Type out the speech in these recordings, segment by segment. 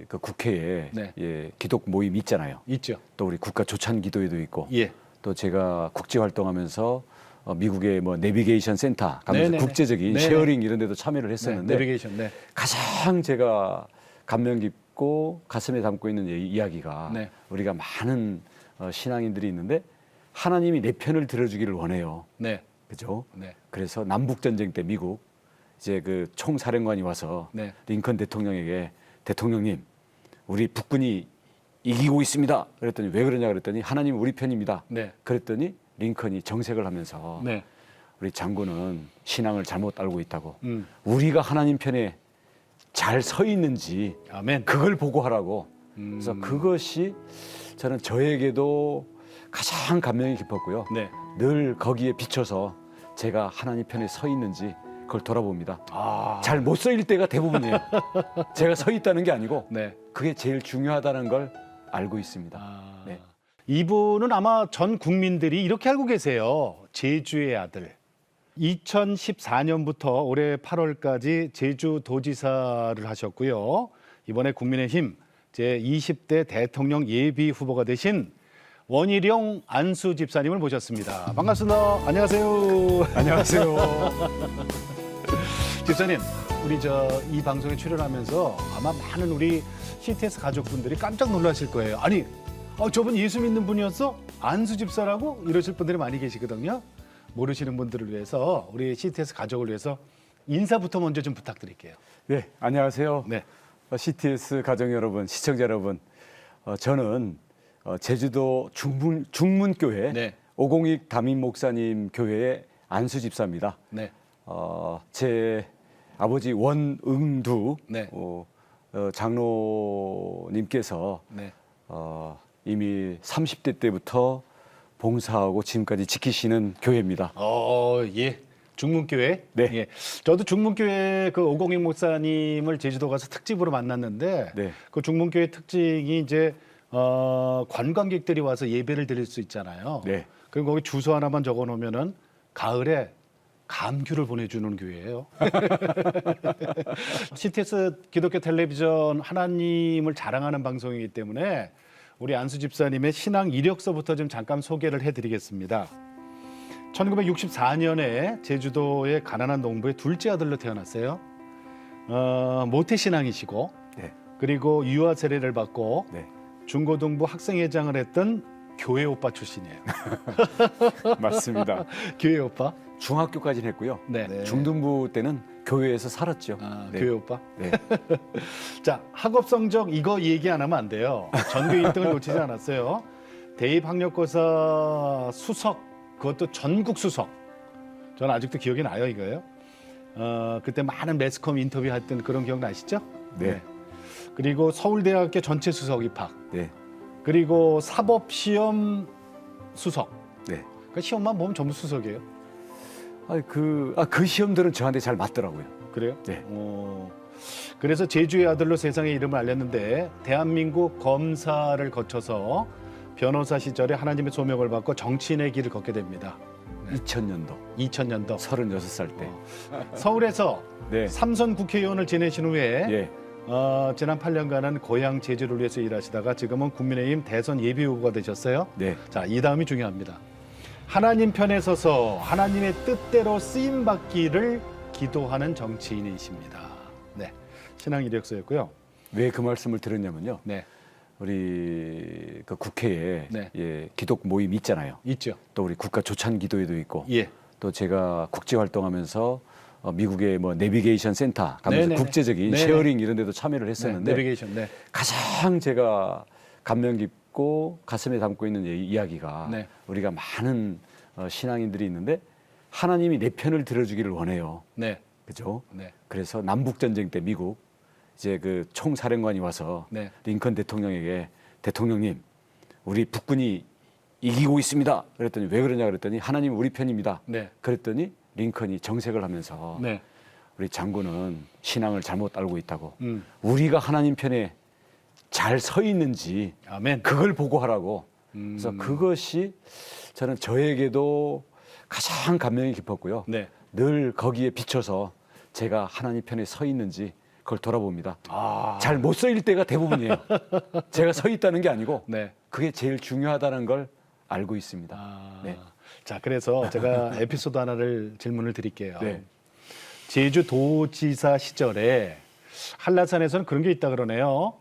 그 국회에 네. 예, 기독 모임 있잖아요. 있죠. 또 우리 국가 조찬 기도회도 있고 예. 또 제가 국제 활동하면서 미국의 뭐 내비게이션 센터 가면서 네네네. 국제적인 네네. 쉐어링 이런 데도 참여를 했었는데 내비게이션. 네. 가장 제가 감명 깊고 가슴에 담고 있는 이야기가 네. 우리가 많은 신앙인들이 있는데 하나님이 내 편을 들어주기를 원해요. 네. 그죠? 네. 그래서 남북 전쟁 때 미국 이제 그 총사령관이 와서 네. 링컨 대통령에게 대통령님, 우리 북군이 이기고 있습니다. 그랬더니 왜 그러냐 그랬더니 하나님 우리 편입니다. 네. 그랬더니 링컨이 정색을 하면서 네. 우리 장군은 신앙을 잘못 알고 있다고. 음. 우리가 하나님 편에 잘 서 있는지 아멘. 그걸 보고하라고. 그래서 그것이 저는 저에게도 가장 감명이 깊었고요. 네. 늘 거기에 비춰서 제가 하나님 편에 서 있는지 그걸 돌아봅니다. 아. 잘 못 서 있을 때가 대부분이에요. 제가 서 있다는 게 아니고 네. 그게 제일 중요하다는 걸 알고 있습니다. 아. 네. 이분은 아마 전 국민들이 이렇게 알고 계세요. 제주의 아들. 2014년부터 올해 8월까지 제주도지사를 하셨고요. 이번에 국민의힘 제20대 대통령 예비 후보가 되신 원희룡 안수 집사님을 모셨습니다. 반갑습니다. 안녕하세요. 안녕하세요. 집사님, 우리 이 방송에 출연하면서 아마 많은 우리 CTS 가족분들이 깜짝 놀라실 거예요. 아니, 저분 예수 믿는 분이었어? 안수 집사라고? 이러실 분들이 많이 계시거든요. 모르시는 분들을 위해서 우리 CTS 가족을 위해서 인사부터 먼저 좀 부탁드릴게요. 네, 안녕하세요. 네. CTS 가정 여러분, 시청자 여러분. 저는 제주도 중문교회 네. 오공익 담임 목사님 교회의 안수 집사입니다. 네. 제 아버지 원응두 네. 장로님께서 네. 이미 30대 때부터 봉사하고 지금까지 지키시는 교회입니다. 예. 중문교회. 네. 예. 저도 중문교회 그 오공익 목사님을 제주도 가서 특집으로 만났는데 네. 그 중문교회 특징이 이제 관광객들이 와서 예배를 드릴 수 있잖아요. 네. 그리고 거기 주소 하나만 적어 놓으면은 가을에 감귤을 보내주는 교회예요. CTS 기독교 텔레비전 하나님을 자랑하는 방송이기 때문에 우리 안수 집사님의 신앙 이력서부터 좀 잠깐 소개를 해드리겠습니다. 1964년에 제주도의 가난한 농부의 둘째 아들로 태어났어요. 모태신앙이시고 네. 그리고 유아 세례를 받고 네. 중고등부 학생회장을 했던 교회 오빠 출신이에요. 맞습니다. 교회 오빠. 중학교까지는 했고요. 네. 중등부 때는 교회에서 살았죠. 네. 교회 오빠. 네. 자, 학업 성적 이거 얘기 안 하면 안 돼요. 전교 1등을 놓치지 않았어요. 대입 학력고사 수석, 그것도 전국 수석. 저는 아직도 기억이 나요, 이거예요. 그때 많은 매스컴 인터뷰 했던 그런 기억 나시죠? 네. 그리고 서울대학교 전체 수석 입학. 네. 그리고 사법시험 수석. 네. 그 시험만 보면 전부 수석이에요. 그 시험들은 저한테 잘 맞더라고요. 그래요? 네. 그래서 제주의 아들로 세상에 이름을 알렸는데 대한민국 검사를 거쳐서 변호사 시절에 하나님의 소명을 받고 정치인의 길을 걷게 됩니다. 2000년도 2000년도 36살 때. 서울에서 네. 삼선 국회의원을 지내신 후에 예. 지난 8년간은 고향 제주를 위해서 일하시다가 지금은 국민의힘 대선 예비 후보가 되셨어요. 네. 자, 이 다음이 중요합니다. 하나님 편에 서서 하나님의 뜻대로 쓰임 받기를 기도하는 정치인이십니다. 네, 신앙 이력서였고요. 왜 그 말씀을 드렸냐면요. 네, 우리 그 국회에 네. 예, 기독 모임 있잖아요. 있죠. 또 우리 국가 조찬 기도회도 있고 예, 또 제가 국제 활동하면서 미국의 뭐 내비게이션 센터 가면서 네네네. 국제적인 네네. 쉐어링 이런 데도 참여를 네, 했었는데 내비게이션. 네, 가장 제가 감명 깊고 가슴에 담고 있는 이야기가 네. 우리가 많은 신앙인들이 있는데 하나님이 내 편을 들어주기를 원해요. 네, 그죠? 네, 그래서 남북 전쟁 때 미국 이제 그 총사령관이 와서 네. 링컨 대통령에게 대통령님, 우리 북군이 이기고 있습니다. 그랬더니 왜 그러냐 그랬더니 하나님 우리 편입니다. 네. 그랬더니 링컨이 정색을 하면서 네. 우리 장군은 신앙을 잘못 알고 있다고. 음. 우리가 하나님 편에 잘 서 있는지 아멘. 그걸 보고하라고. 그래서 그것이 저는 저에게도 가장 감명이 깊었고요. 네. 늘 거기에 비춰서 제가 하나님 편에 서 있는지 그걸 돌아봅니다. 아, 잘 못 서 있을 때가 대부분이에요. 제가 서 있다는 게 아니고 네. 그게 제일 중요하다는 걸 알고 있습니다. 아, 네. 자, 그래서 제가 에피소드 하나를 질문을 드릴게요. 네. 제주도지사 시절에 한라산에서는 그런 게 있다 그러네요.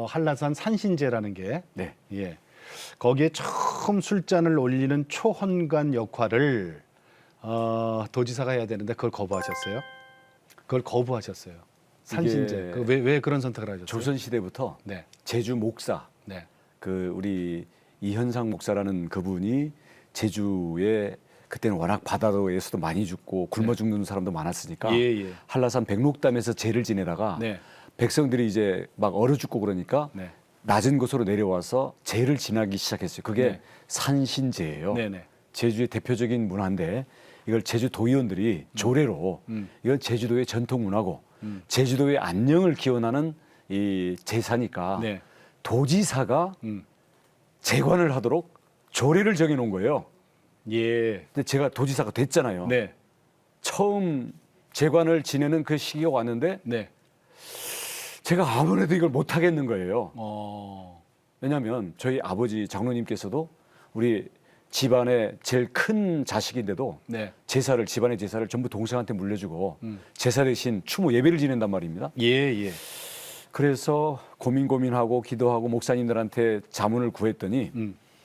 한라산 산신제라는 게. 네. 예. 거기에 처음 술잔을 올리는 초헌관 역할을 도지사가 해야 되는데 그걸 거부하셨어요? 그걸 거부하셨어요. 산신제. 이게 왜 그런 선택을 하셨어요? 조선 시대부터 네. 제주 목사 네. 그 우리 이현상 목사라는 그분이 제주에 그때는 워낙 바다에서도 많이 죽고 굶어 죽는 사람도 많았으니까 예, 예. 한라산 백록담에서 제를 지내다가 네. 백성들이 이제 막 얼어 죽고 그러니까 네. 낮은 곳으로 내려와서 제를 지나기 시작했어요. 그게 네. 산신제예요. 네, 네. 제주의 대표적인 문화인데 이걸 제주 도의원들이 조례로 이건 제주도의 전통 문화고 제주도의 안녕을 기원하는 이 제사니까 네. 도지사가 음. 재관을 하도록 조례를 정해 놓은 거예요. 예. 근데 제가 도지사가 됐잖아요. 네. 처음 재관을 지내는 그 시기가 왔는데 네. 제가 아무래도 이걸 못 하겠는 거예요. 왜냐하면 저희 아버지 장로님께서도 우리 집안의 제일 큰 자식인데도 네. 집안의 제사를 전부 동생한테 물려주고 제사 대신 추모 예배를 지낸단 말입니다. 예, 예. 그래서 고민하고 기도하고 목사님들한테 자문을 구했더니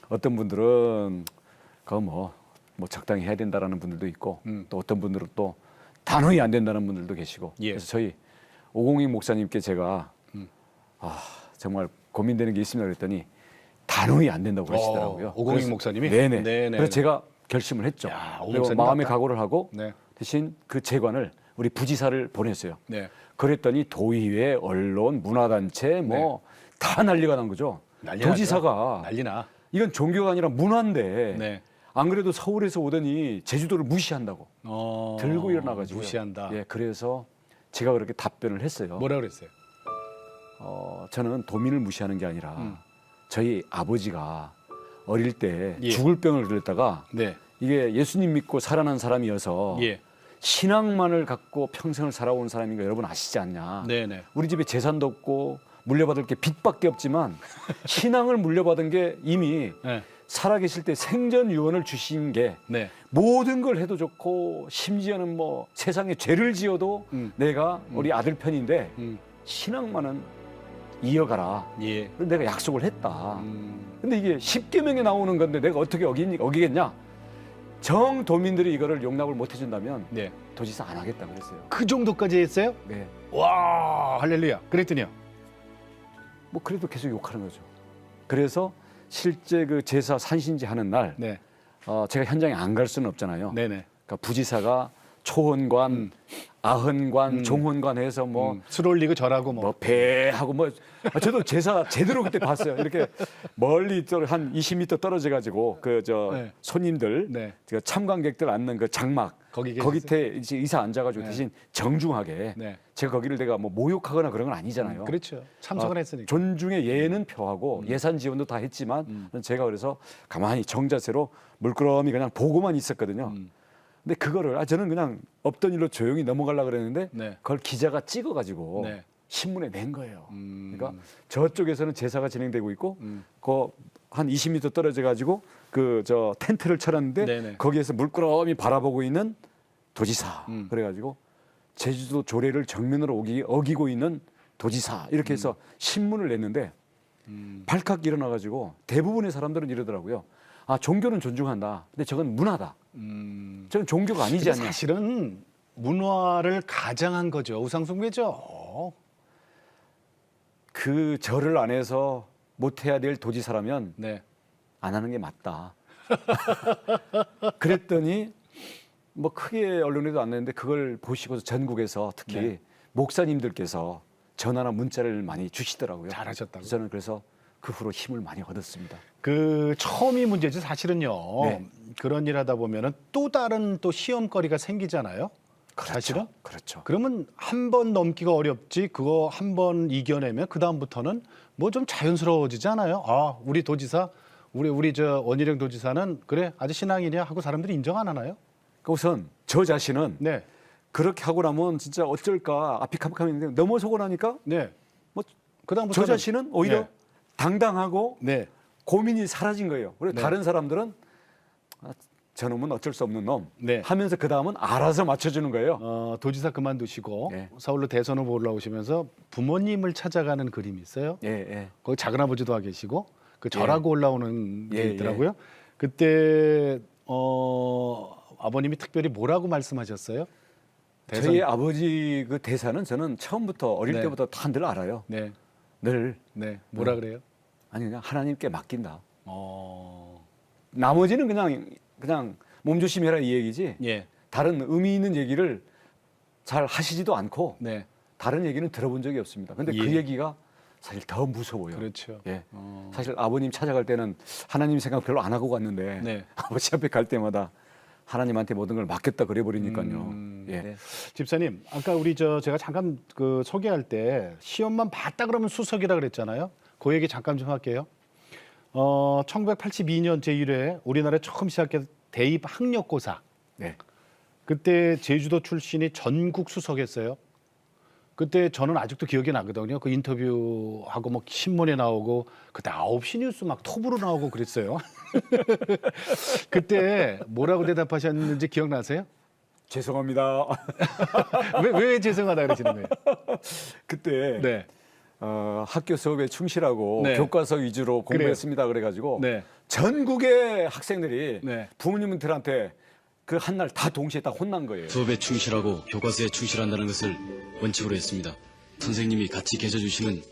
어떤 분들은 그거 뭐 적당히 해야 된다라는 분들도 있고 또 어떤 분들은 또 단호히 안 된다는 분들도 계시고 예. 그래서 저희 오공익 목사님께 제가 정말 고민되는 게 있습니다 그랬더니 단호히 안 된다고 그러시더라고요. 오공익 그래서 목사님이? 네네. 네네. 그래서 제가 결심을 했죠. 야, 오 그리고 목사님 마음의 맞다. 각오를 하고 네. 대신 그 재관을 우리 부지사를 보냈어요. 네. 그랬더니 도의회, 언론, 문화단체 뭐 다 난리가 난 거죠. 난리 도지사가 난리나. 이건 종교가 아니라 문화인데 네. 안 그래도 서울에서 오더니 제주도를 무시한다고 들고 일어나가지고 무시한다. 예, 그래서 제가 그렇게 답변을 했어요. 뭐라 그랬어요? 저는 도민을 무시하는 게 아니라 저희 아버지가 어릴 때 예. 죽을 병을 걸렸다가 네. 이게 예수님 믿고 살아난 사람이어서 예. 신앙만을 갖고 평생을 살아온 사람인 거 여러분 아시지 않냐? 네네. 우리 집에 재산도 없고 물려받을 게 빚밖에 없지만 신앙을 물려받은 게 이미 네. 살아계실 때 생전 유언을 주신 게 네. 모든 걸 해도 좋고 심지어는 뭐 세상에 죄를 지어도 내가 우리 아들 편인데 신앙만은 이어가라. 예. 그래서 내가 약속을 했다. 근데 이게 십계명에 나오는 건데 내가 어떻게 어기겠냐? 정도민들이 이거를 용납을 못 해준다면 네. 도지사 안 하겠다 그랬어요. 그 정도까지 했어요? 네. 와, 할렐루야. 그랬더니요. 뭐 그래도 계속 욕하는 거죠. 그래서 실제 그 제사 산신제 하는 날 네. 제가 현장에 안 갈 수는 없잖아요. 네네. 그러니까 부지사가 초헌관, 아헌관, 종헌관 해서 술 올리고 절하고 뭐 배하고 뭐 저도 제사 제대로 그때 봤어요. 이렇게 멀리 한 20m 떨어져 가지고 그 저 네. 손님들 네. 그 참관객들 앉는 그 장막 거기 밑에 이제 의사 앉아가지고 네. 대신 정중하게 네. 제가 거기를 내가 뭐 모욕하거나 그런 건 아니잖아요. 그렇죠. 참석을 했으니까. 존중의 예는 표하고 예산 지원도 다 했지만 제가 그래서 가만히 정자세로 물끄러미 그냥 보고만 있었거든요. 근데 그거를 저는 그냥 없던 일로 조용히 넘어가려고 그랬는데 네. 그걸 기자가 찍어가지고 네. 신문에 낸 거예요. 그러니까 저쪽에서는 제사가 진행되고 있고 그 한 20m 떨어져 가지고 그 저 텐트를 쳐놨는데 네네. 거기에서 물끄러미 바라보고 있는 도지사 그래가지고 제주도 조례를 정면으로 어기고 있는 도지사 이렇게 해서 신문을 냈는데 발칵 일어나가지고 대부분의 사람들은 이러더라고요. 아 종교는 존중한다. 근데 저건 문화다. 저건 종교가 아니지 근데 않냐. 사실은 문화를 가장한 거죠. 우상숭배죠. 그 절을 안 해서 못해야 될 도지사라면 네. 안 하는 게 맞다. 그랬더니 뭐 크게 언론에도 안 냈는데 그걸 보시고서 전국에서 특히 네. 목사님들께서 전화나 문자를 많이 주시더라고요. 잘하셨다고. 저는 그래서 그 후로 힘을 많이 얻었습니다. 그 처음이 문제지 사실은요. 네. 그런 일 하다 보면은 또 다른 또 시험거리가 생기잖아요. 사실은. 그렇죠. 그러면 한 번 넘기가 어렵지. 그거 한 번 이겨내면 그 다음부터는 뭐 좀 자연스러워지잖아요. 아, 우리 도지사, 우리 저 원희룡 도지사는 그래 아주 신앙인이야 하고 사람들이 인정 안 하나요? 우선 저 자신은 네. 그렇게 하고 나면 진짜 어쩔까 앞이 캄캄했는데 넘어서고 나니까 네. 뭐 그다음부터 저 자신은 오히려 네. 당당하고 네. 고민이 사라진 거예요. 그리고 네. 다른 사람들은 아, 저놈은 어쩔 수 없는 놈 네. 하면서 그 다음은 알아서 맞춰주는 거예요. 도지사 그만두시고 네. 서울로 대선 후보 올라오시면서 부모님을 찾아가는 그림이 있어요. 예, 예. 거기 작은 아버지도 와 계시고 그 절하고 올라오는 게 예, 있더라고요. 그때 아버님이 특별히 뭐라고 말씀하셨어요? 저희 아버지 그 대사는 저는 처음부터 어릴 네. 때부터 다 늘 알아요. 네, 늘 네, 뭐라 그래요? 아니 그냥 하나님께 맡긴다. 어, 나머지는 그냥 몸조심해라 이 얘기지. 예, 다른 의미 있는 얘기를 잘 하시지도 않고 네, 다른 얘기는 들어본 적이 없습니다. 근데 그 예. 얘기가 사실 더 무서워요. 그렇죠. 예. 어, 사실 아버님 찾아갈 때는 하나님 생각 별로 안 하고 갔는데 네. 아버지 앞에 갈 때마다 하나님한테 모든 걸 맡겼다 그래 버리니까요. 예. 네. 집사님, 아까 우리 제가 잠깐 그 소개할 때 시험만 봤다 그러면 수석이라 그랬잖아요. 그 얘기 잠깐 좀 할게요. 1982년 제1회 우리나라에 처음 시작한 대입 학력고사. 네. 그때 제주도 출신이 전국 수석했어요. 그때 저는 아직도 기억이 나거든요. 그 인터뷰하고 뭐 신문에 나오고 그때 9시 뉴스 막 톱으로 나오고 그랬어요. 그때 뭐라고 대답하셨는지 기억나세요? 죄송합니다. 왜 죄송하다 그러시는 거예요? 그때 네. 학교 수업에 충실하고 네. 교과서 위주로 공부했습니다. 그래가지고 네. 전국의 학생들이 네. 부모님들한테 그 한 날 다 동시에 다 혼난 거예요. 수업에 충실하고 교과서에 충실한다는 것을 원칙으로 했습니다. 선생님이 같이 계셔 주시는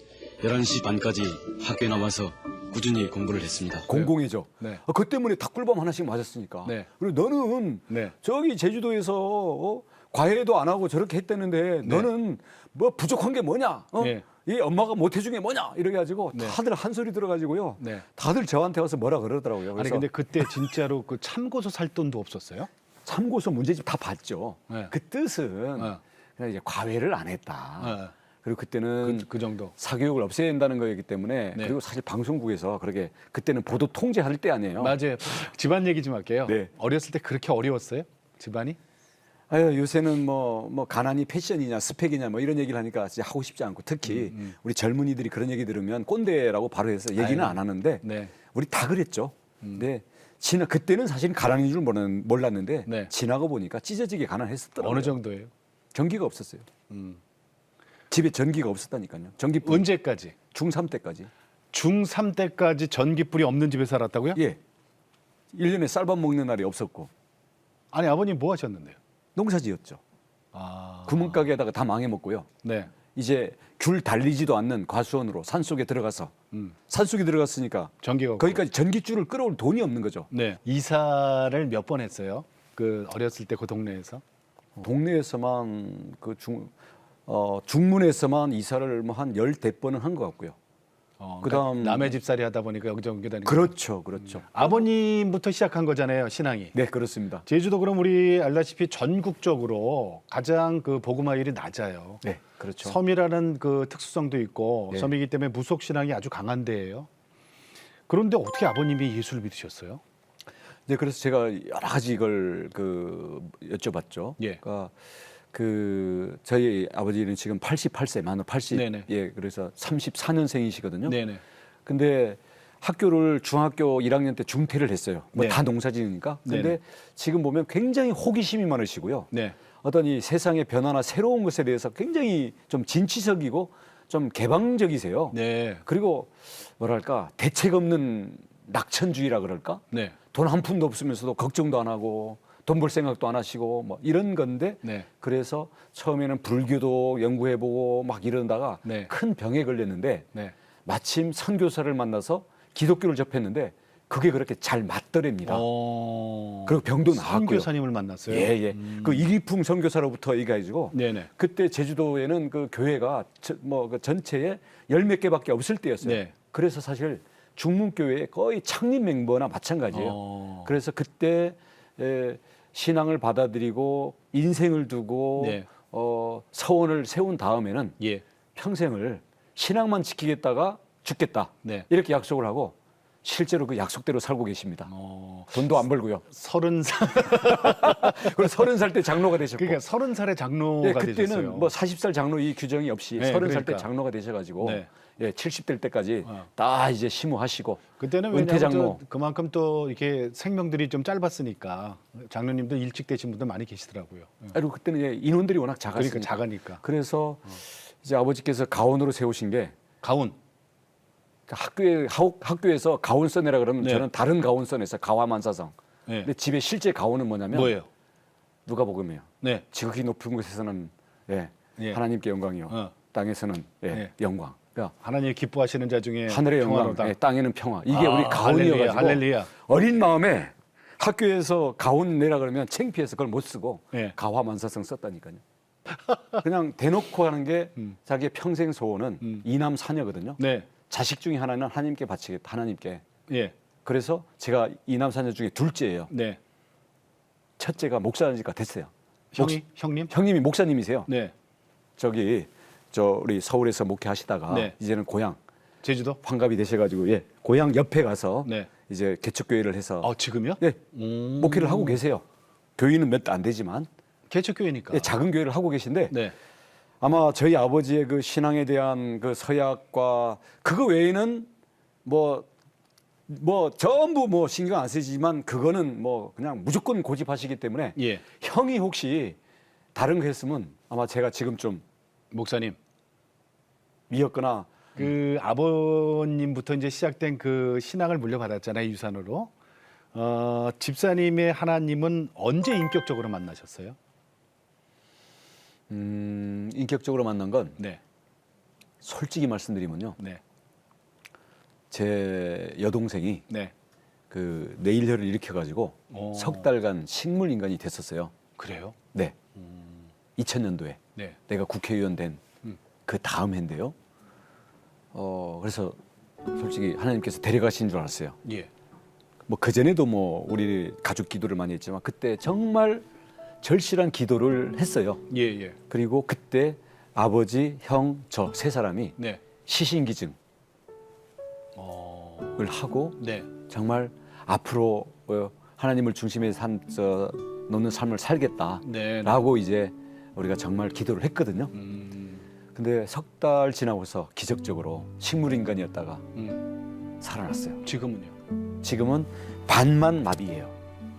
11시 반까지 학교에 남아서 꾸준히 공부를 했습니다. 공공이죠. 네. 그 때문에 닭꿀밤 하나씩 맞았으니까. 네. 그리고 너는 네. 저기 제주도에서 과외도 안 하고 저렇게 했다는데 너는 뭐 부족한 게 뭐냐? 네. 이 엄마가 못 해준 게 뭐냐? 이렇게 가지고 네. 다들 한 소리 들어가지고요. 네. 다들 저한테 와서 뭐라 그러더라고요. 아니 그래서 근데 그때 진짜로 그 참고서 살 돈도 없었어요? 참고서 문제집 다 봤죠. 네. 그 뜻은 네. 그냥 이제 과외를 안 했다. 네. 그리고 그때는 그 정도. 사교육을 없애야 된다는 거였기 때문에 네. 그리고 사실 방송국에서 그렇게 그때는 보도 통제할 때 아니에요. 맞아요. 집안 얘기 좀 할게요. 네. 어렸을 때 그렇게 어려웠어요? 집안이? 아유, 요새는 뭐 가난이 패션이냐 스펙이냐 뭐 이런 얘기를 하니까 진짜 하고 싶지 않고 특히 우리 젊은이들이 그런 얘기 들으면 꼰대라고 바로 해서 얘기는 아이고. 안 하는데 네. 우리 다 그랬죠. 근데 그때는 사실 가난인 줄 몰랐는데 네. 지나고 보니까 찢어지게 가난했었더라고요. 어느 정도예요? 전기가 없었어요. 집에 전기가 없었다니까요. 전기불 언제까지? 중3 때까지. 중3 때까지 전기불이 없는 집에 살았다고요? 예. 1년에 쌀밥 먹는 날이 없었고 아니 아버님 뭐 하셨는데요? 농사지었죠. 아, 구멍가게에다가 다 망해 먹고요. 네. 이제 귤 달리지도 않는 과수원으로 산속에 들어가서 산속에 들어갔으니까 전기가 없고. 거기까지 전기줄을 끌어올 돈이 없는 거죠. 네. 이사를 몇 번 했어요? 그 어렸을 때 그 동네에서? 동네에서만 중문에서만 이사를 뭐 한 10대번은 한 것 같고요. 그다음 남의 집살이 하다 보니까 여기저기 다니고. 그렇죠. 그렇죠. 아버님부터 시작한 거잖아요, 신앙이. 네, 그렇습니다. 제주도 그럼 우리 알다시피 전국적으로 가장 그 복음화율이 낮아요. 네, 그렇죠. 섬이라는 그 특수성도 있고 네. 섬이기 때문에 무속 신앙이 아주 강한 데예요. 그런데 어떻게 아버님이 예수를 믿으셨어요? 네, 그래서 제가 여러 가지 이걸 여쭤봤죠. 예. 그러니까 저희 아버지는 지금 88세, 만으로 80. 네네. 예, 그래서 34년생이시거든요. 네네. 근데 학교를 중학교 1학년 때 중퇴를 했어요. 뭐 네. 다 농사지으니까. 근데 네네. 지금 보면 굉장히 호기심이 많으시고요. 네. 어떤 이 세상의 변화나 새로운 것에 대해서 굉장히 좀 진취적이고 좀 개방적이세요. 네. 그리고 뭐랄까 대책 없는 낙천주의라 그럴까? 네. 돈 한 푼도 없으면서도 걱정도 안 하고 돈 벌 생각도 안 하시고 뭐 이런 건데 네. 그래서 처음에는 불교도 연구해보고 막 이러다가 네. 큰 병에 걸렸는데 네. 마침 선교사를 만나서 기독교를 접했는데 그게 그렇게 잘 맞더랍니다. 그리고 병도 나았고요. 선교사님을 만났어요. 예, 예. 그 이기풍 선교사로부터 얘기해가지고 네네. 그때 제주도에는 그 교회가 그 전체에 10몇 개밖에 없을 때였어요. 네. 그래서 사실 중문교회의 거의 창립 멤버나 마찬가지예요. 그래서 그때 신앙을 받아들이고 인생을 두고 네. 서원을 세운 다음에는 예. 평생을 신앙만 지키겠다가 죽겠다. 네. 이렇게 약속을 하고 실제로 그 약속대로 살고 계십니다. 돈도 안 벌고요. 30살. 그리고 30살 때 장로가 되셨고. 그러니까 30살에 장로가 예, 그때는 되셨어요. 뭐 40살 장로 이 규정이 없이 네, 30살 그러니까. 때 장로가 되셔가지고 네. 예, 70대 때까지 어. 다 이제 심우하시고 그때는 은퇴 왜냐하면 장로. 그만큼 또 이렇게 생명들이 좀 짧았으니까 장로님도 일찍 되신 분들 많이 계시더라고요. 그리고 그때는 이제 인원들이 워낙 작았으니까. 그러니까 작으니까. 그래서 이제 아버지께서 가온으로 세우신 게 가운. 학교에서 가온 써내라 그러면 네. 저는 다른 가온 써내서 가와만사성. 네. 근데 집에 실제 가온은 뭐냐면 뭐예요? 누가복음이에요. 네. 지극히 높은 곳에서는 예, 예. 하나님께 영광이요. 어. 땅에서는 예, 네. 영광. 그러니까 하나님 기뻐하시는 자 중에 하늘의 영광, 평화로다. 예, 땅에는 평화. 이게 아, 우리 가온이어가지고 할렐루야. 어린 마음에 학교에서 가온 내라 그러면 창피해서 그걸 못 쓰고 예. 가화만사성 썼다니까요. 그냥 대놓고 하는 게 자기의 평생 소원은 이남 사녀거든요. 네. 자식 중에 하나는 하나님께 바치겠다. 하나님께. 예. 그래서 제가 이남 사녀 중에 둘째예요. 네. 첫째가 목사니까 됐어요. 형님? 형님이 목사님이세요. 네. 저기 우리 서울에서 목회하시다가 네. 이제는 고향 제주도? 환갑이 되셔가지고 예 고향 옆에 가서 네. 이제 개척교회를 해서 지금요? 예 목회를 하고 계세요. 교인은 몇 안 되지만 개척교회니까. 예, 작은 교회를 하고 계신데 네. 아마 저희 아버지의 그 신앙에 대한 그 서약과 그거 외에는 뭐 전부 뭐 신경 안 쓰지만 그거는 뭐 그냥 무조건 고집하시기 때문에 예. 형이 혹시 다른 거 했으면 아마 제가 지금 좀 목사님. 미었거나 그 아버님부터 이제 시작된 그 신앙을 물려받았잖아요, 유산으로. 집사님의 하나님은 언제 인격적으로 만나셨어요? 인격적으로 만난 건 네. 솔직히 말씀드리면요. 네. 제 여동생이 네. 그 뇌일혈을 일으켜가지고 오. 석 달간 식물 인간이 됐었어요. 그래요? 네. 2000년도에 네. 내가 국회의원 된 그 다음 해인데요. 그래서 솔직히 하나님께서 데려가신 줄 알았어요. 예. 뭐 그 전에도 뭐 우리 가족 기도를 많이 했지만 그때 정말 절실한 기도를 했어요. 예, 예. 그리고 그때 아버지, 형, 저 세 사람이 네. 시신기증을 어. 하고 네. 정말 앞으로 하나님을 중심에 놓는 삶을 살겠다라고 네. 이제 우리가 정말 기도를 했거든요. 근데 석 달 지나고서 기적적으로 식물인간이었다가 살아났어요. 지금은요? 지금은 반만 마비예요.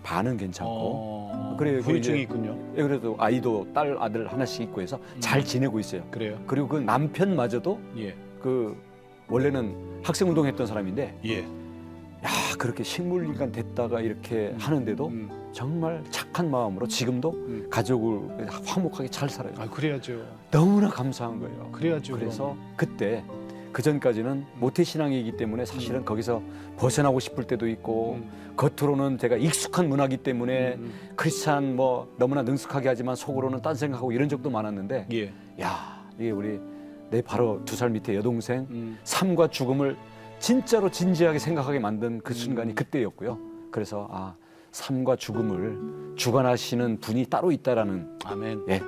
반은 괜찮고. 그래요. 후유증이 이제- 있군요. 예, 그래도 아이도 딸 아들 하나씩 있고 해서 잘 지내고 있어요. 그래요? 그리고 그 남편마저도 예. 그 원래는 학생 운동했던 사람인데 예. 야 그렇게 식물인간 됐다가 이렇게 하는데도 정말 착한 마음으로 지금도 가족을 화목하게 잘 살아요. 아, 그래야죠. 너무나 감사한 거예요. 그래야죠. 그래서 그때 그 전까지는 모태 신앙이기 때문에 사실은 거기서 벗어나고 싶을 때도 있고 겉으로는 제가 익숙한 문화이기 때문에 크리스찬 뭐 너무나 능숙하게 하지만 속으로는 딴 생각하고 이런 적도 많았는데 예. 야 이게 우리 내 바로 2살 밑에 여동생 삶과 죽음을 진짜로 진지하게 생각하게 만든 그 순간이 그때였고요. 그래서 삶과 죽음을 주관하시는 분이 따로 있다라는 아멘. 예. 예.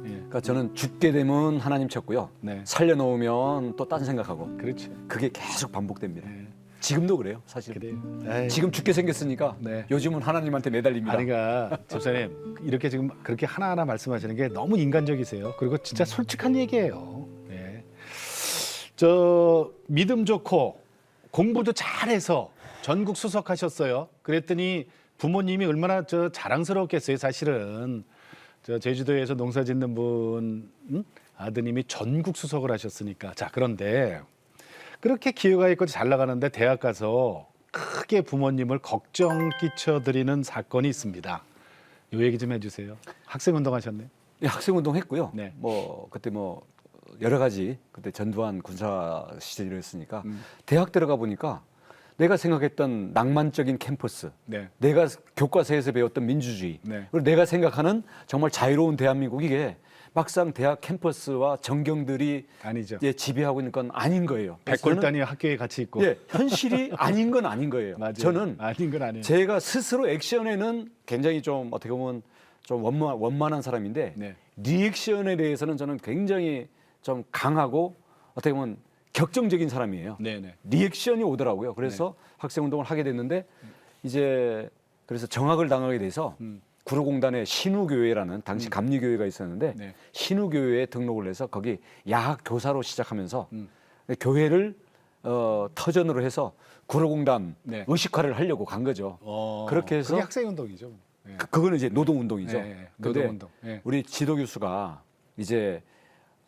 그러니까 저는 죽게 되면 하나님 찾고요. 네. 살려놓으면 또 딴 생각하고 그렇죠. 그게 계속 반복됩니다. 네. 지금도 그래요, 사실. 그래요. 에이. 지금 죽게 생겼으니까 네. 요즘은 하나님한테 매달립니다. 아니가 집사님 이렇게 지금 그렇게 하나하나 말씀하시는 게 너무 인간적이세요. 그리고 진짜 솔직한 얘기예요. 네. 저 믿음 좋고 공부도 잘해서 전국 수석하셨어요. 그랬더니 부모님이 얼마나 저 자랑스러웠겠어요. 사실은 저 제주도에서 농사짓는 분 아드님이 전국 수석을 하셨으니까. 자, 그런데 그렇게 기회가 있고 잘 나가는데 대학 가서 크게 부모님을 걱정 끼쳐드리는 사건이 있습니다. 요 얘기 좀 해주세요. 학생 운동하셨네. 예, 학생 운동 했고요. 네. 뭐 그때 뭐 여러 가지 그때 전두환 군사 시절이었으니까 대학 들어가 보니까 내가 생각했던 낭만적인 캠퍼스, 네. 내가 교과서에서 배웠던 민주주의, 네. 그리고 내가 생각하는 정말 자유로운 대한민국 이게 막상 대학 캠퍼스와 전경들이 아니죠. 예, 지배하고 있는 건 아닌 거예요. 그래서 저는 백골단이 학교에 같이 있고. 예, 현실이 아닌 건 아닌 거예요. 맞아요. 저는 아닌 건 아니에요. 제가 스스로 액션에는 굉장히 좀 어떻게 보면 좀 원만한 사람인데 네. 리액션에 대해서는 저는 굉장히 좀 강하고 어떻게 보면 격정적인 사람이에요. 네네. 리액션이 오더라고요. 그래서 네. 학생 운동을 하게 됐는데 이제 그래서 정학을 당하게 돼서 구로공단에 신우교회라는 당시 감리교회가 있었는데 네. 신우교회에 등록을 해서 거기 야학 교사로 시작하면서 교회를 터전으로 해서 구로공단 네. 의식화를 하려고 간 거죠. 그렇게 해서 그게 학생 운동이죠. 네. 그거는 이제 노동운동이죠. 네, 네. 근데 노동운동. 네. 우리 지도 교수가 이제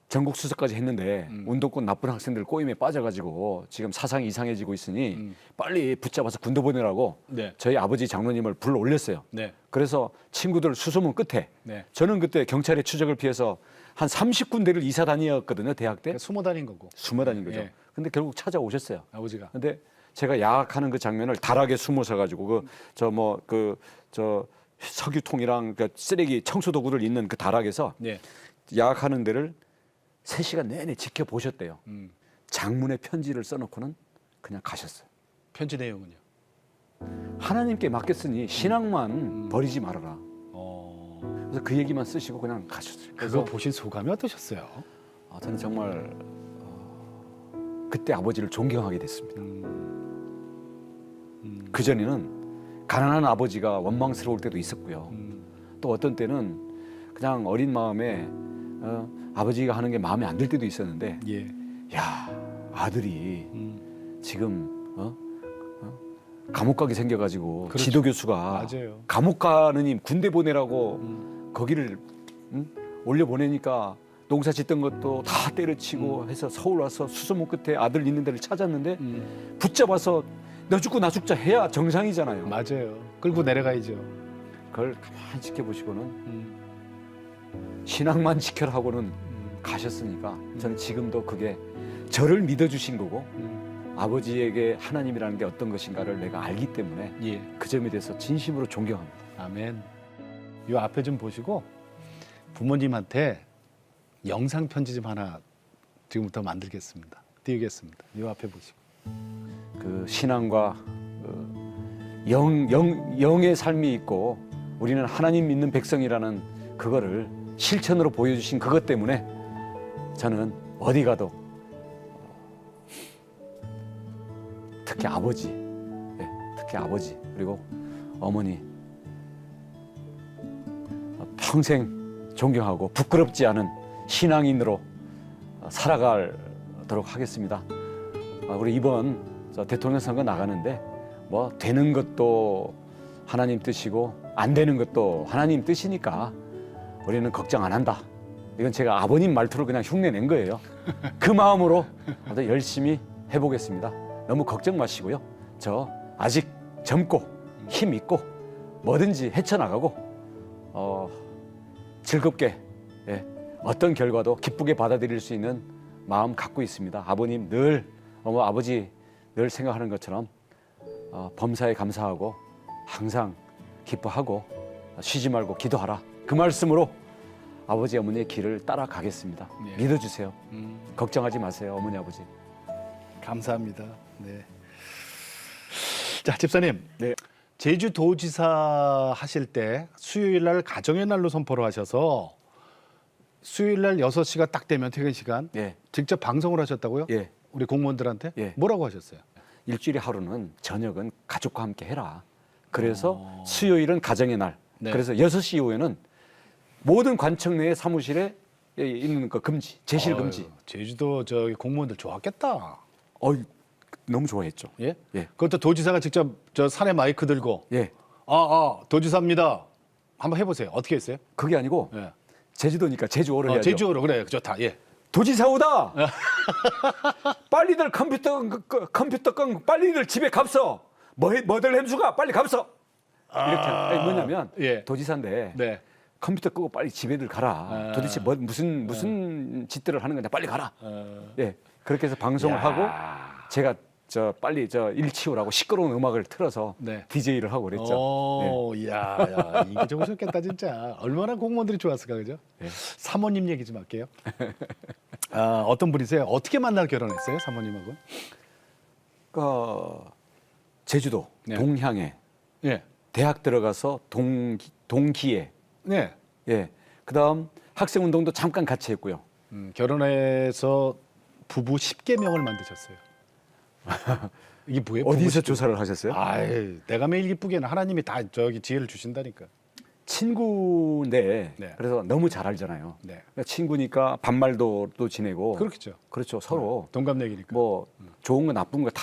전국 수석까지 했는데 운동권 나쁜 학생들 꼬임에 빠져가지고 지금 사상이 이상해지고 있으니 빨리 붙잡아서 군도 보내라고 네. 저희 아버지 장로님을 불러 올렸어요. 네. 그래서 친구들 수소문 끝에 네. 저는 그때 경찰의 추적을 피해서 한 30군데를 이사 다녔거든요. 대학 때 그러니까 숨어 다닌 거고. 숨어 다닌 거죠. 예. 근데 결국 찾아오셨어요. 아버지가. 근데 제가 야학하는 그 장면을 다락에 숨어서 가지고 저 석유통이랑 그 쓰레기 청소 도구를 있는 그 다락에서 네. 야학하는 데를 3시간 내내 지켜보셨대요. 음. 장문의 편지를 써놓고는 그냥 가셨어요. 편지 내용은요. 하나님께 맡겼으니 신앙만 버리지 말아라. 그래서 그 얘기만 쓰시고 그냥 가셨어요. 그거 그래서 보신 소감이 어떠셨어요? 저는 정말 그때 아버지를 존경하게 됐습니다. 그 전에는 가난한 아버지가 원망스러울 때도 있었고요. 또 어떤 때는 그냥 어린 마음에 아버지가 하는 게 마음에 안 들 때도 있었는데, 예. 야 아들이 지금 감옥 가게 생겨가지고 그렇죠. 지도 교수가 맞아요. 감옥 가느님 군대 보내라고 거기를 올려 보내니까 농사 짓던 것도 다 때려치고 해서 서울 와서 수소문 끝에 아들 있는 데를 찾았는데 붙잡아서 너 죽고 나 죽자 해야 정상이잖아요. 맞아요. 끌고 내려가야죠. 그걸 가만히 지켜보시고는 신앙만 지켜라 하고는 가셨으니까 저는 지금도 그게 저를 믿어주신 거고 아버지에게 하나님이라는 게 어떤 것인가를 내가 알기 때문에 예. 그 점에 대해서 진심으로 존경합니다. 아멘. 이 앞에 좀 보시고 부모님한테 영상 편지 좀 하나 지금부터 만들겠습니다. 띄우겠습니다. 이 앞에 보시고. 그 신앙과 영의 삶이 있고 우리는 하나님 믿는 백성이라는 그거를 실천으로 보여주신 그것 때문에 저는 어디 가도 특히 아버지, 특히 아버지 그리고 어머니 평생 존경하고 부끄럽지 않은 신앙인으로 살아가도록 하겠습니다. 우리 이번 대통령 선거 나가는데 뭐 되는 것도 하나님 뜻이고 안 되는 것도 하나님 뜻이니까 우리는 걱정 안 한다. 이건 제가 아버님 말투로 그냥 흉내낸 거예요. 그 마음으로 아주 열심히 해보겠습니다. 너무 걱정 마시고요. 저 아직 젊고 힘 있고 뭐든지 헤쳐나가고 즐겁게 어떤 결과도 기쁘게 받아들일 수 있는 마음 갖고 있습니다. 아버님 늘 아버지 늘 생각하는 것처럼 범사에 감사하고 항상 기뻐하고 쉬지 말고 기도하라. 그 말씀으로 아버지 어머니의 길을 따라가겠습니다. 네. 믿어주세요. 걱정하지 마세요. 어머니 아버지. 감사합니다. 네. 자, 집사님. 네. 제주도지사 하실 때 수요일 날 가정의 날로 선포를 하셔서 수요일 날 6시가 딱 되면 퇴근 시간 예. 직접 방송을 하셨다고요? 예. 우리 공무원들한테? 예. 뭐라고 하셨어요? 일주일에 하루는 저녁은 가족과 함께 해라. 그래서 수요일은 가정의 날. 네. 그래서 6시 이후에는 모든 관청 내의 사무실에 있는 거 금지, 제실 금지. 제주도 저기 공무원들 좋았겠다. 너무 좋아했죠. 예? 예. 그것도 도지사가 직접 저 산에 마이크 들고 예. 도지사입니다. 한번 해보세요. 어떻게 했어요? 그게 아니고 예. 제주도니까 제주어로 해야죠. 제주어로 그래 좋다. 예. 도지사 오다. 빨리들 컴퓨터 건 빨리들 집에 갑서. 뭐들 햄수가 빨리 갑서. 이렇게 뭐냐면 예. 도지사인데 네. 컴퓨터 끄고 빨리 집에들 가라. 도대체 무슨 짓들을 하는 거냐. 빨리 가라. 예. 그렇게 해서 방송을 하고 제가 빨리 일치우라고 시끄러운 음악을 틀어서 네. DJ를 하고 그랬죠. 이야, 이게 좋으셨겠다 진짜. 얼마나 공무원들이 좋았을까 그죠? 네. 사모님 얘기 좀 할게요. 어떤 분이세요? 어떻게 만나 결혼했어요, 사모님하고? 제주도 네. 동향에 예, 대학 들어가서 동기에 네. 예. 그다음 학생 운동도 잠깐 같이 했고요. 결혼해서 부부 10계명을 만드셨어요. 이게 뭐예요? 어디서 조사를 하셨어요? 아이, 내가 매일 기쁘게는 하나님이 다 저기 지혜를 주신다니까. 친구인데 네. 그래서 너무 잘 알잖아요. 네. 그러니까 친구니까 반말도 또 지내고 그렇겠죠. 그렇죠. 서로 동갑내기니까. 뭐 좋은 거 나쁜 거 다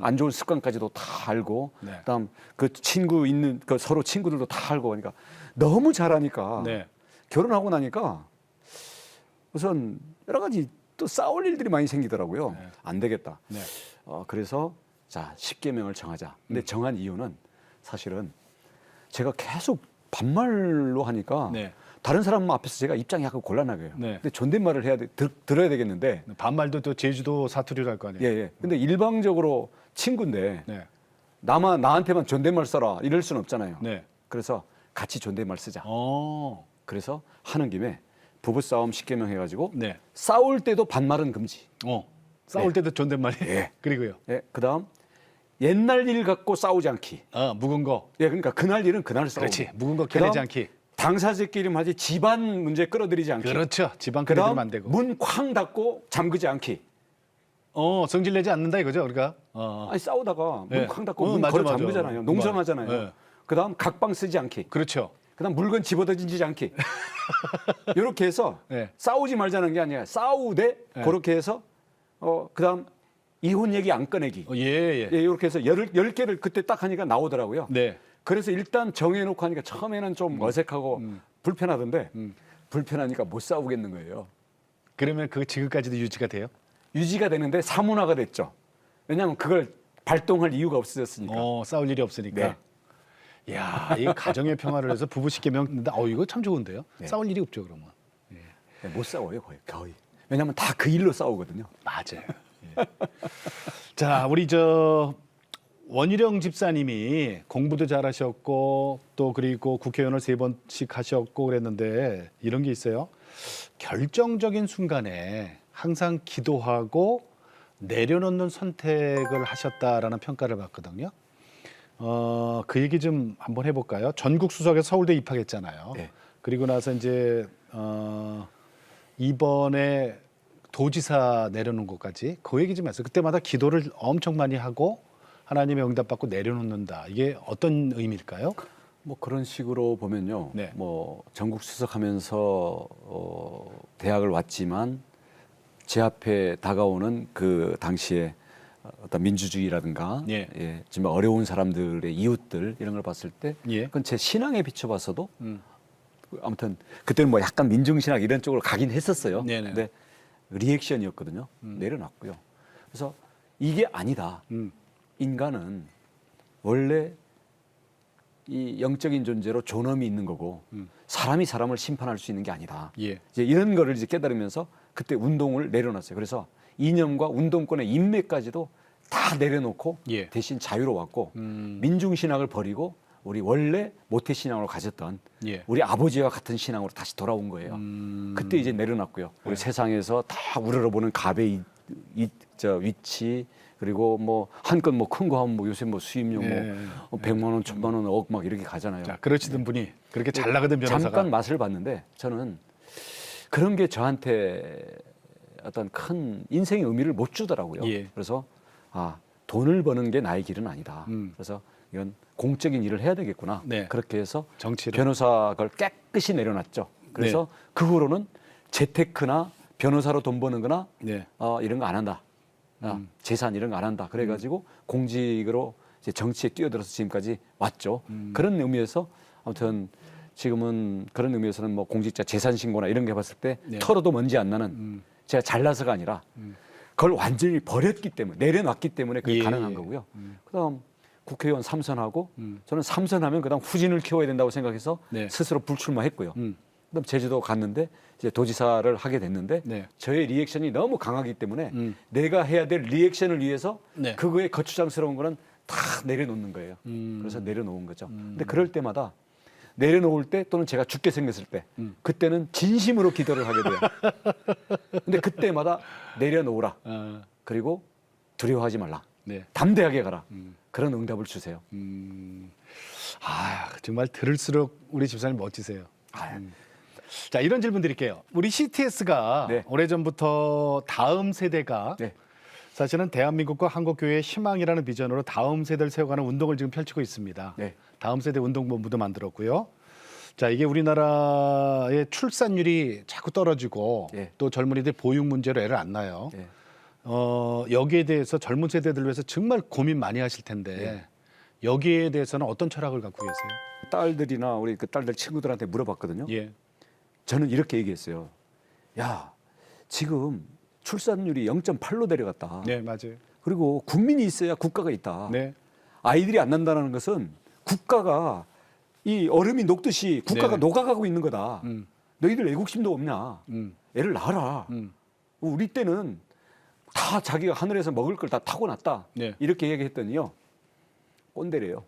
안 좋은 습관까지도 다 알고 네. 그다음 그 친구 있는 그 서로 친구들도 다 알고 그러니까 너무 잘하니까 네. 결혼하고 나니까 우선 여러 가지 또 싸울 일들이 많이 생기더라고요. 네. 안 되겠다. 네. 그래서 자 10계명을 정하자. 근데 정한 이유는 사실은 제가 계속 반말로 하니까 네. 다른 사람 앞에서 제가 입장이 약간 곤란하게요. 네. 근데 존댓말을 해야 돼, 들어야 되겠는데 반말도 또 제주도 사투리로 할 거 아니에요. 예, 예. 근데 일방적으로 친구인데 네. 나한테만 존댓말 써라 이럴 수는 없잖아요. 네. 그래서 같이 존댓말 쓰자. 어. 그래서 하는 김에 부부싸움 10계명 해가지고 네. 싸울 때도 반말은 금지. 싸울 네. 때도 존댓말이. 예. 그리고요. 예, 그다음 옛날 일 갖고 싸우지 않기. 묵은 거. 예, 그러니까 그날 일은 그날 싸우고. 그렇지. 묵은 거 그다음 캐내지 않기. 당사자끼리만 하지 집안 문제 끌어들이지 않기. 그렇죠. 집안 그다음 끌어들이면 안 되고. 문 쾅 닫고 잠그지 않기. 성질 내지 않는다 이거죠, 우리가. 아니 싸우다가 예. 문 쾅 닫고 문 맞아, 걸어 맞아. 잠그잖아요. 농성하잖아요. 예. 그다음 각방 쓰지 않기. 그렇죠. 그다음 물건 집어던지지 않기. 이렇게 해서 예. 싸우지 말자는 게 아니라 싸우되 예. 그렇게 해서 그다음 이혼 얘기 안 꺼내기. 예, 예. 예, 이렇게 해서 열 개를 그때 딱 하니까 나오더라고요. 네. 그래서 일단 정해놓고 하니까 처음에는 좀 어색하고 불편하던데 불편하니까 못 싸우겠는 거예요. 그러면 그 지금까지도 유지가 돼요? 유지가 되는데 사문화가 됐죠. 왜냐하면 그걸 발동할 이유가 없어졌으니까. 싸울 일이 없으니까. 네. 야, 이 가정의 평화를 위해서 부부 10계명. 이거 참 좋은데요. 네. 싸울 일이 없죠, 그러면. 네, 못 싸워요 거의. 왜냐하면 다 그 일로 싸우거든요. 맞아요. 예. 자, 우리 원희룡 집사님이 공부도 잘하셨고 또 그리고 국회의원을 3번씩 하셨고 그랬는데 이런 게 있어요. 결정적인 순간에 항상 기도하고 내려놓는 선택을 하셨다라는 평가를 받거든요. 그 얘기 좀 한번 해볼까요? 전국 수석에 서울대 입학했잖아요. 네. 그리고 나서 이제 이번에 도지사 내려놓은 것까지 그 얘기 좀 했어요. 그때마다 기도를 엄청 많이 하고 하나님의 응답받고 내려놓는다. 이게 어떤 의미일까요? 뭐 그런 식으로 보면요. 네. 뭐 전국 수석하면서 대학을 왔지만 제 앞에 다가오는 그 당시에 어떤 민주주의라든가 예. 정말 어려운 사람들의 이웃들 이런 걸 봤을 때 예. 그건 제 신앙에 비춰봤어도 아무튼 그때는 뭐 약간 민중신학 이런 쪽으로 가긴 했었어요. 네네. 근데 리액션이었거든요. 내려놨고요. 그래서 이게 아니다. 인간은 원래 이 영적인 존재로 존엄이 있는 거고 사람이 사람을 심판할 수 있는 게 아니다. 예. 이제 이런 거를 이제 깨달으면서 그때 운동을 내려놨어요. 그래서 이념과 운동권의 인맥까지도 다 내려놓고 예. 대신 자유로웠고 민중신학을 버리고 우리 원래 모태신앙으로 가졌던 예. 우리 아버지와 같은 신앙으로 다시 돌아온 거예요. 그때 이제 내려놨고요. 우리 세상에서 다 우러러보는 갑의 위치 그리고 뭐 한껏 뭐 큰 거 하면 뭐 요새 뭐 수입료 뭐 100만 원, 1000만 원, 억 막 이렇게 가잖아요. 자, 그러시던 분이 그렇게 잘 나가던 변호사가 잠깐 맛을 봤는데 저는 그런 게 저한테 어떤 큰 인생의 의미를 못 주더라고요. 예. 그래서 돈을 버는 게 나의 길은 아니다. 그래서 이건 공적인 일을 해야 되겠구나. 네. 그렇게 해서 정치를. 변호사 걸 깨끗이 내려놨죠. 그래서 그 후로는 재테크나 변호사로 돈 버는 거나 네. 이런 거 안 한다. 재산 이런 거 안 한다. 그래가지고 공직으로 이제 정치에 뛰어들어서 지금까지 왔죠. 그런 의미에서 아무튼 지금은 그런 의미에서는 뭐 공직자 재산 신고나 이런 게 봤을 때 네. 털어도 먼지 안 나는 제가 잘나서가 아니라 그걸 완전히 버렸기 때문에 내려놨기 때문에 그게 예. 가능한 거고요. 그다음 국회의원 3선하고 저는 3선하면 그다음 후진을 키워야 된다고 생각해서 네. 스스로 불출마했고요. 그다음 제주도 갔는데 이제 도지사를 하게 됐는데 네. 저의 리액션이 너무 강하기 때문에 내가 해야 될 리액션을 위해서 네. 그거에 거추장스러운 거는 다 내려놓는 거예요. 그래서 내려놓은 거죠. 근데 그럴 때마다 내려놓을 때 또는 제가 죽게 생겼을 때 그때는 진심으로 기도를 하게 돼요. 근데 그때마다 내려놓으라. 그리고 두려워하지 말라. 네. 담대하게 가라. 그런 응답을 주세요. 정말 들을수록 우리 집사님 멋지세요. 자, 이런 질문 드릴게요. 우리 CTS가 네. 오래전부터 다음 세대가 네. 사실은 대한민국과 한국교회의 희망이라는 비전으로 다음 세대를 세워가는 운동을 지금 펼치고 있습니다. 네. 다음 세대 운동본부도 만들었고요. 자, 이게 우리나라의 출산율이 자꾸 떨어지고 네. 또 젊은이들 보육 문제로 애를 안 낳아요. 네. 여기에 대해서 젊은 세대들 위해서 정말 고민 많이 하실 텐데 여기에 대해서는 어떤 철학을 갖고 계세요? 딸들이나 우리 그 딸들 친구들한테 물어봤거든요. 예. 저는 이렇게 얘기했어요. 야, 지금 출산율이 0.8로 내려갔다. 네, 맞아요. 그리고 국민이 있어야 국가가 있다. 네. 아이들이 안 난다는 것은 국가가 이 얼음이 녹듯이 국가가 네네. 녹아가고 있는 거다. 음. 너희들 애국심도 없냐? 애를 낳아라. 우리 때는 다 자기가 하늘에서 먹을 걸 다 타고났다. 네. 이렇게 얘기했더니요. 꼰대래요.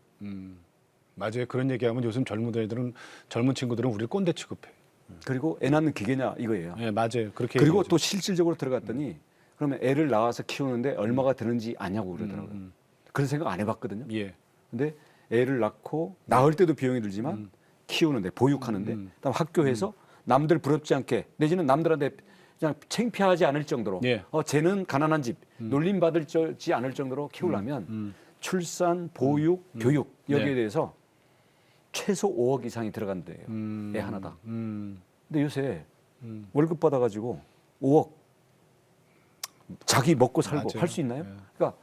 맞아요. 그런 얘기하면 요즘 젊은 친구들은 우리를 꼰대 취급해. 그리고 애 낳는 기계냐 이거예요. 네, 맞아요. 그렇게 그리고 얘기하죠. 또 실질적으로 들어갔더니 그러면 애를 낳아서 키우는데 얼마가 드는지 아냐고 그러더라고요. 그런 생각 안 해봤거든요. 예. 근데 애를 낳고 낳을 때도 비용이 들지만 키우는데 보육하는데 그다음 학교에서 남들 부럽지 않게 내지는 남들한테 그냥 창피하지 않을 정도로 예. 쟤는 가난한 집 놀림 받을지 않을 정도로 키우려면 출산, 보육, 교육 여기에 네. 대해서 최소 5억 이상이 들어간대요. 애 하나당. 근데 요새 월급 받아가지고 5억 자기 먹고 살고 맞아요. 할 수 있나요? 네. 그러니까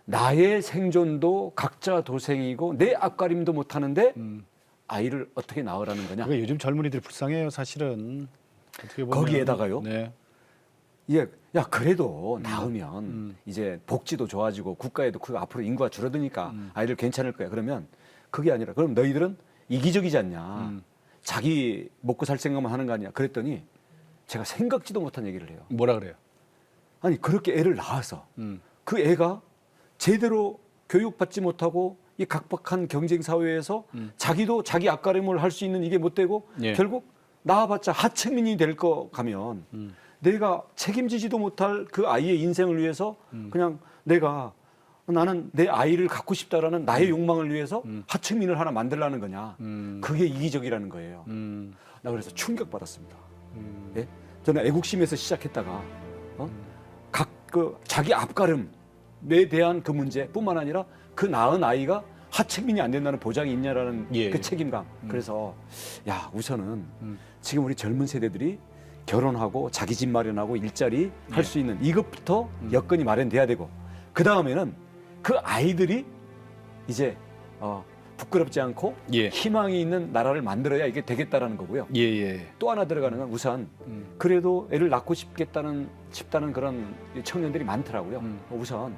나의 생존도 각자 도생이고 내 앞가림도 못 하는데 아이를 어떻게 낳으라는 거냐? 그게 요즘 젊은이들 불쌍해요, 사실은. 어떻게 보면. 거기에다가요. 네. 예, 야 그래도 낳으면 이제 복지도 좋아지고 국가에도 그 앞으로 인구가 줄어드니까 아이들 괜찮을 거야. 그러면 그게 아니라 그럼 너희들은 이기적이지 않냐? 자기 먹고 살 생각만 하는 거 아니야? 그랬더니 제가 생각지도 못한 얘기를 해요. 뭐라 그래요? 아니 그렇게 애를 낳아서 그 애가 제대로 교육받지 못하고 이 각박한 경쟁 사회에서 자기도 자기 앞가림을 할 수 있는 이게 못 되고 예. 결국 낳아봤자 하층민이 될 거 가면 내가 책임지지도 못할 그 아이의 인생을 위해서 그냥 나는 내 아이를 갖고 싶다라는 나의 욕망을 위해서 하층민을 하나 만들라는 거냐. 그게 이기적이라는 거예요. 나 그래서 충격받았습니다. 예? 저는 애국심에서 시작했다가 자기 앞가름에 대한 그 문제뿐만 아니라 그 낳은 아이가 하층민이 안 된다는 보장이 있냐라는 예. 그 책임감. 그래서 야 우선은 지금 우리 젊은 세대들이 결혼하고 자기 집 마련하고 일자리 할 수 있는 이것부터 여건이 마련돼야 되고 그 다음에는 그 아이들이 이제 부끄럽지 않고 예. 희망이 있는 나라를 만들어야 이게 되겠다라는 거고요. 예, 예. 또 하나 들어가는 건 우선 그래도 애를 낳고 싶다는 그런 청년들이 많더라고요. 우선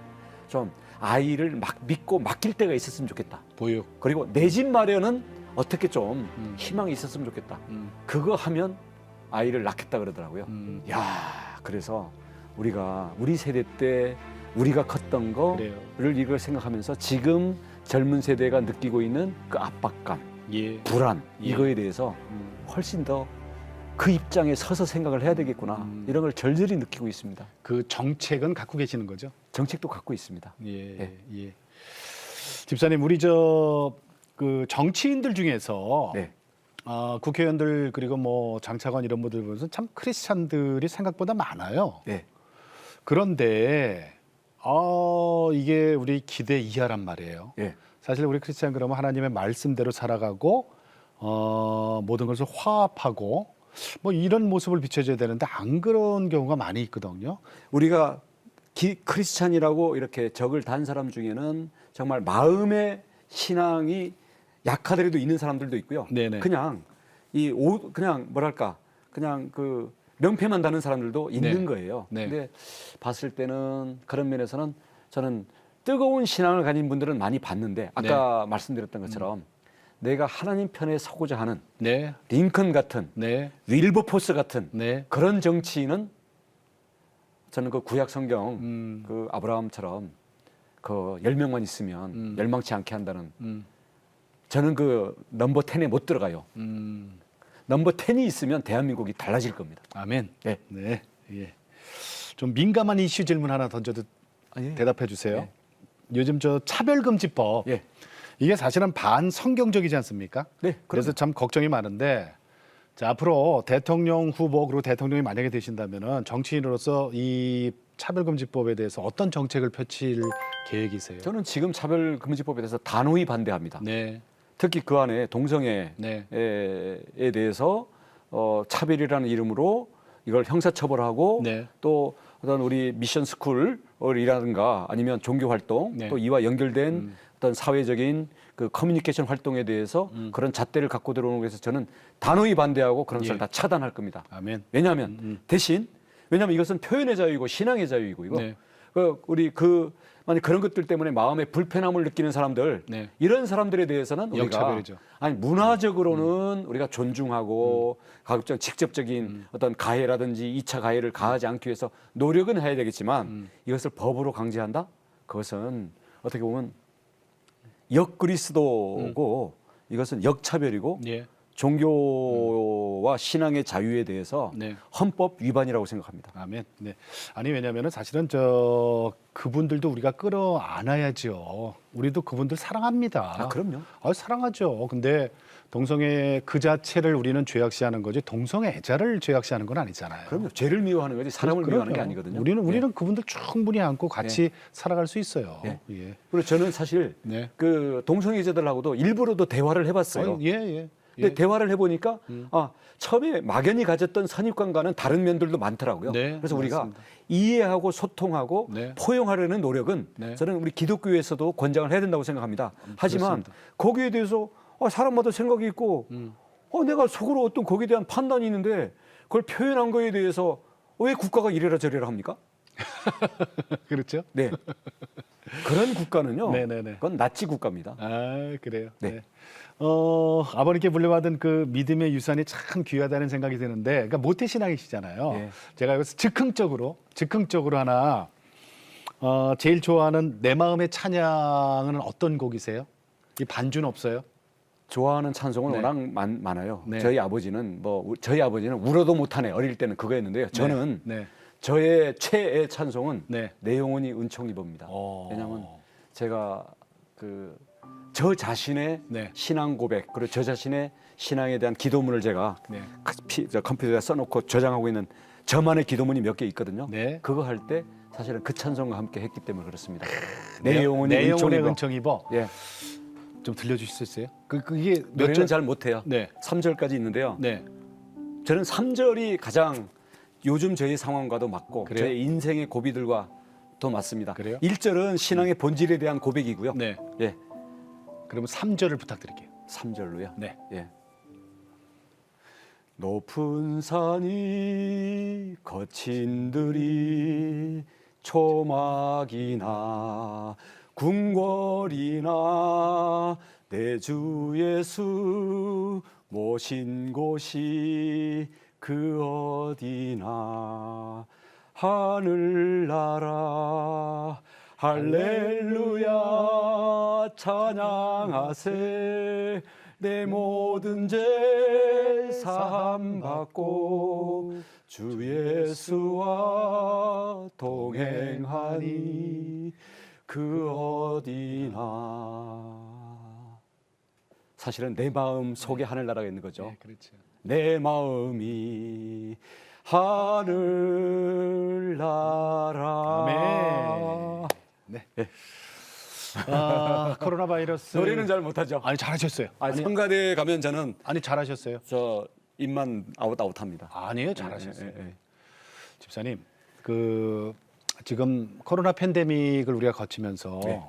좀 아이를 막 믿고 맡길 때가 있었으면 좋겠다. 보육. 그리고 내 집 마련은 어떻게 좀 희망이 있었으면 좋겠다. 그거 하면 아이를 낳겠다 그러더라고요. 야, 그래서 우리 세대 때 우리가 컸던 그래요. 거를 이걸 생각하면서 지금 젊은 세대가 느끼고 있는 그 압박감, 예. 불안 예. 이거에 대해서 훨씬 더 그 입장에 서서 생각을 해야 되겠구나 이런 걸 절절히 느끼고 있습니다. 그 정책은 갖고 계시는 거죠? 정책도 갖고 있습니다. 예. 네. 예. 집사님, 우리 그 정치인들 중에서 네. 국회의원들 그리고 뭐 장차관 이런 분들 보면서 참 크리스찬들이 생각보다 많아요. 네. 그런데 이게 우리 기대 이하란 말이에요. 네. 사실 우리 크리스찬 그러면 하나님의 말씀대로 살아가고 모든 것을 화합하고 뭐 이런 모습을 비춰줘야 되는데 안 그런 경우가 많이 있거든요. 우리가 크리스찬이라고 이렇게 적을 단 사람 중에는 정말 마음의 신앙이 약하더라도 있는 사람들도 있고요. 네네. 그냥 그냥 뭐랄까 그냥 그 명패만 다는 사람들도 있는 네. 거예요. 네. 근데 봤을 때는 그런 면에서는 저는 뜨거운 신앙을 가진 분들은 많이 봤는데 아까 말씀드렸던 것처럼 내가 하나님 편에 서고자 하는 네. 링컨 같은 네. 윌버포스 같은 네. 그런 정치인은 저는 그 구약 성경 그 아브라함처럼 그 10명만 있으면 멸망치 않게 한다는 저는 그 넘버 10에 못 들어가요. 넘버 10이 있으면 대한민국이 달라질 겁니다. 아멘. 네. 네. 예. 좀 민감한 이슈 질문 하나 던져도 예. 대답해 주세요. 예. 요즘 차별금지법 예. 이게 사실은 반성경적이지 않습니까? 네, 그래서 참 걱정이 많은데 자, 앞으로 대통령 후보 그리고 대통령이 만약에 되신다면은 정치인으로서 이 차별금지법에 대해서 어떤 정책을 펼칠 계획이세요? 저는 지금 차별금지법에 대해서 단호히 반대합니다. 네. 특히 그 안에 동성애에 네. 대해서 차별이라는 이름으로 이걸 형사처벌하고 네. 또 어떤 우리 미션 스쿨이라든가 아니면 종교 활동 네. 또 이와 연결된 어떤 사회적인 그 커뮤니케이션 활동에 대해서 그런 잣대를 갖고 들어오는 것에서 저는 단호히 반대하고 그런 것을 예. 다 차단할 겁니다. 아멘. 왜냐하면 왜냐하면 이것은 표현의 자유이고 신앙의 자유이고 이거 네. 우리 만약 그런 것들 때문에 마음에 불편함을 느끼는 사람들 네. 이런 사람들에 대해서는 우리가 역차별이죠. 아니 문화적으로는 우리가 존중하고 가급적 직접적인 어떤 가해라든지 2차 가해를 가하지 않기 위해서 노력은 해야 되겠지만 이것을 법으로 강제한다? 그것은 어떻게 보면 역그리스도고 이것은 역차별이고 예. 종교와 신앙의 자유에 대해서 네. 헌법 위반이라고 생각합니다. 아멘. 네. 아니 왜냐면은 사실은 그분들도 우리가 끌어안아야죠. 우리도 그분들 사랑합니다. 아, 그럼요. 사랑하죠. 근데 동성애 그 자체를 우리는 죄악시하는 거지 동성애자를 죄악시하는 건 아니잖아요. 그럼요. 죄를 미워하는 거지 사람을 미워하는 게 아니거든요. 우리는 그분들 충분히 안고 같이 살아갈 수 있어요. 예. 예. 그리고 저는 사실 네. 그 동성애자들하고도 일부러도 대화를 해봤어요. 예. 근데 대화를 해보니까 처음에 막연히 가졌던 선입관과는 다른 면들도 많더라고요. 네, 그래서 우리가 맞습니다. 이해하고 소통하고 네. 포용하려는 노력은 네. 저는 우리 기독교에서도 권장을 해야 된다고 생각합니다. 하지만 그렇습니다. 거기에 대해서 사람마다 생각이 있고 내가 속으로 어떤 거기에 대한 판단이 있는데 그걸 표현한 거에 대해서 왜 국가가 이래라 저래라 합니까? 그렇죠. 네. 그런 국가는요. 네네네. 그건 나치 국가입니다. 아, 그래요. 네. 네. 아버님께 물려받은 그 믿음의 유산이 참 귀하다는 생각이 드는데, 그러니까 모태신앙이시잖아요. 네. 제가 여기서 즉흥적으로 하나, 제일 좋아하는 내 마음의 찬양은 어떤 곡이세요? 이 반주는 없어요? 좋아하는 찬송은 네. 워낙 많아요. 네. 저희 아버지는 울어도 못하네 어릴 때는 그거였는데요. 저는 네. 저의 최애 찬송은 네. 내 영혼이 은총입니다. 오. 왜냐하면 제가 저 자신의 네. 신앙 고백 그리고 저 자신의 신앙에 대한 기도문을 제가 네. 컴퓨터에 써놓고 저장하고 있는 저만의 기도문이 몇 개 있거든요. 네. 그거 할 때 사실은 그 찬송과 함께 했기 때문에 그렇습니다. 내 영혼의 은총입어. 은총 입어. 예, 좀 들려주실 수 있어요? 그게 몇 노래는 절? 잘 못해요. 네. 3절까지 있는데요. 네. 저는 3절이 가장 요즘 저희 상황과도 맞고 그래요? 저의 인생의 고비들과 더 맞습니다. 그래요? 1절은 신앙의 본질에 대한 고백이고요. 네. 예, 그러면 3절을 부탁드릴게요. 3절로요. 네. 예. 높은 산이 거친 들이 초막이나 궁궐이나 내 주 예수 모신 곳이 그 어디나 하늘나라 할렐루야 찬양하세 내 모든 죄 사함 받고 주 예수와 동행하니 그 어디나 사실은 내 마음 속에 하늘나라가 있는 거죠. 네, 그렇죠. 내 마음이 하늘나라. 아멘. 네. 예. 코로나 바이러스 노래는 잘 못하죠. 아니 잘하셨어요. 성가대에 가면 저는 아니 잘하셨어요. 저 입만 아웃합니다. 아니에요, 잘하셨어요. 예. 집사님, 지금 코로나 팬데믹을 우리가 거치면서 네.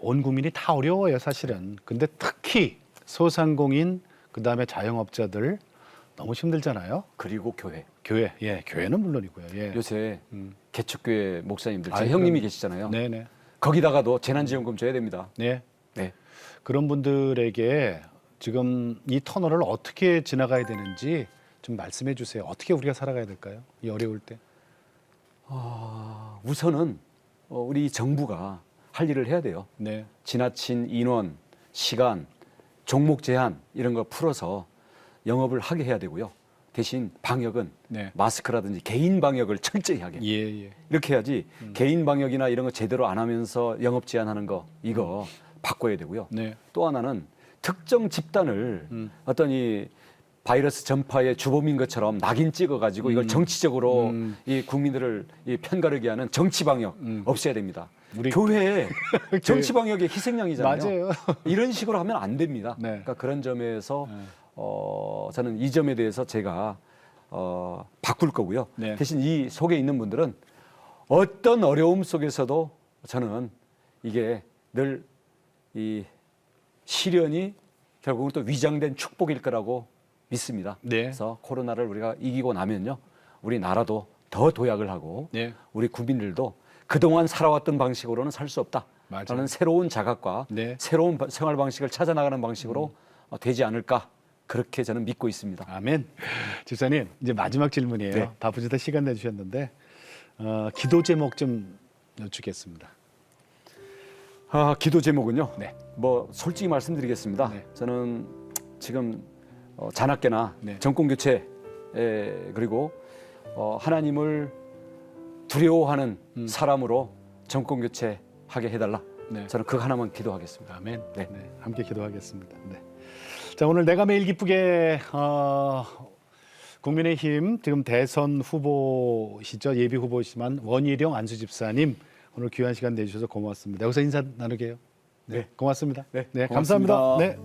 온 국민이 다 어려워요, 사실은. 근데 특히 소상공인 그다음에 자영업자들 너무 힘들잖아요. 그리고 교회. 교회는 물론이고요. 예. 요새 개척교회 목사님들, 제 아이, 형님이 그럼- 계시잖아요. 네네. 거기다가도 재난지원금 줘야 됩니다. 네. 네. 그런 분들에게 지금 이 터널을 어떻게 지나가야 되는지 좀 말씀해 주세요. 어떻게 우리가 살아가야 될까요? 이 어려울 때. 우선은 우리 정부가 할 일을 해야 돼요. 네. 지나친 인원, 시간, 종목 제한 이런 거 풀어서 영업을 하게 해야 되고요. 대신 방역은 네. 마스크라든지 개인 방역을 철저히 하게. 예. 이렇게 해야지 개인 방역이나 이런 거 제대로 안 하면서 영업 제한하는 거 이거 바꿔야 되고요. 네. 또 하나는 특정 집단을 어떤 이 바이러스 전파의 주범인 것처럼 낙인 찍어가지고 이걸 정치적으로 이 국민들을 이 편가르게 하는 정치 방역 없애야 됩니다. 우리 교회에 정치 방역의 희생양이잖아요. 맞아요. 이런 식으로 하면 안 됩니다. 네. 그러니까 그런 점에서 저는 이 점에 대해서 제가 바꿀 거고요. 네. 대신 이 속에 있는 분들은 어떤 어려움 속에서도 저는 이게 늘 이 시련이 결국은 또 위장된 축복일 거라고 믿습니다. 네. 그래서 코로나를 우리가 이기고 나면요, 우리 나라도 더 도약을 하고 네. 우리 국민들도 그동안 살아왔던 방식으로는 살 수 없다. 맞아요. 라는 새로운 자각과 네. 새로운 생활 방식을 찾아 나가는 방식으로 되지 않을까 그렇게 저는 믿고 있습니다. 아멘. 집사님 이제 마지막 질문이에요. 네. 바쁘시다 시간 내주셨는데 기도 제목 좀 여쭙겠습니다. 기도 제목은요. 네. 뭐 솔직히 말씀드리겠습니다. 네. 저는 지금 자나깨나 네. 정권 교체 그리고 하나님을 두려워하는 사람으로 정권 교체하게 해달라. 네. 저는 그 하나만 기도하겠습니다. 아멘. 네. 네. 함께 기도하겠습니다. 네. 자, 오늘 내가 매일 기쁘게 국민의힘 지금 대선 후보시죠. 예비 후보시지만 원희룡 안수집사님 오늘 귀한 시간 내주셔서 고맙습니다. 여기서 인사 나누게요. 네. 고맙습니다. 네, 감사합니다. 고맙습니다. 네.